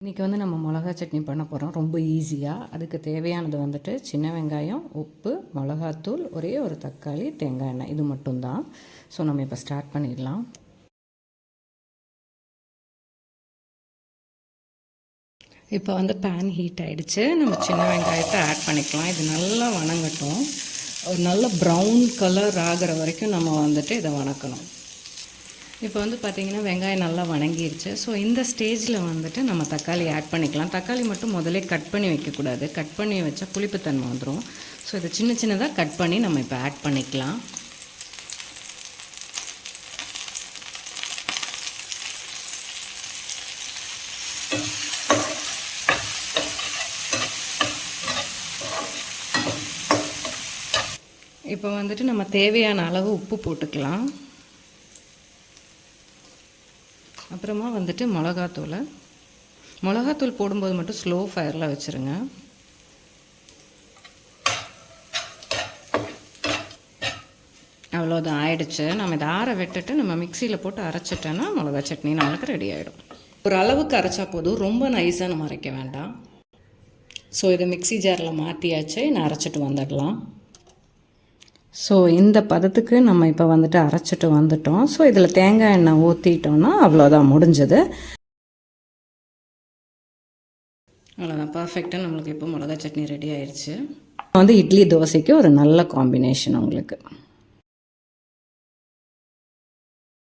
இன்றைக்கி வந்து நம்ம மிளகா சட்னி பண்ண போகிறோம். ரொம்ப ஈஸியாக. அதுக்கு தேவையானது வந்துட்டு சின்ன வெங்காயம், உப்பு, மிளகாத்தூள், ஒரே ஒரு தக்காளி, தேங்காய் எண்ணெய், இது மட்டும்தான். ஸோ நம்ம இப்போ ஸ்டார்ட் பண்ணிடலாம். இப்போ வந்து பேன் ஹீட் ஆகிடுச்சு. நம்ம சின்ன வெங்காயத்தை ஆட் பண்ணிக்கலாம். இது நல்லா வணங்கட்டும். ஒரு நல்ல ப்ரௌன் கலர் ஆகிற வரைக்கும் நம்ம வந்துட்டு இதை வணக்கணும். இப்போ வந்து பார்த்திங்கன்னா வெங்காயம் நல்லா வணங்கிடுச்சு. ஸோ இந்த ஸ்டேஜில் வந்துட்டு நம்ம தக்காளி ஆட் பண்ணிக்கலாம். தக்காளி மட்டும் முதலே கட் பண்ணி வைக்கக்கூடாது. கட் பண்ணி வச்சா புளிப்புத்தன்மை வந்துடும். ஸோ இதை சின்ன சின்னதாக கட் பண்ணி நம்ம இப்போ ஆட் பண்ணிக்கலாம். இப்போ வந்துட்டு நம்ம தேவையான அளவு உப்பு போட்டுக்கலாம். அப்புறமா வந்துட்டு மிளகாத்தூள் போடும்போது மட்டும் ஸ்லோ ஃபயரில் வச்சுருங்க. அவ்வளோதான், ஆயிடுச்சு. நம்ம இதை ஆற விட்டுட்டு நம்ம மிக்சியில் போட்டு அரைச்சிட்டோன்னா மிளகா சட்னி நம்மளுக்கு ரெடி ஆகிடும். ஒரு அளவுக்கு அரைச்சா போதும், ரொம்ப நைஸாக நம்ம அரைக்க வேண்டாம். ஸோ இதை மிக்சி ஜாரில் மாற்றியாச்சு. நான் அரைச்சிட்டு வந்துடலாம். ஸோ இந்த பதத்துக்கு நம்ம இப்போ வந்துட்டு அரைச்சிட்டு வந்துட்டோம். ஸோ இதில் தேங்காய் எண்ணெய் ஊற்றிட்டோன்னா அவ்வளோதான், முடிஞ்சது. அவ்வளோதான், பர்ஃபெக்டாக நம்மளுக்கு இப்போ மிளகா சட்னி ரெடி ஆயிடுச்சு. வந்து இட்லி தோசைக்கு ஒரு நல்ல காம்பினேஷன் உங்களுக்கு.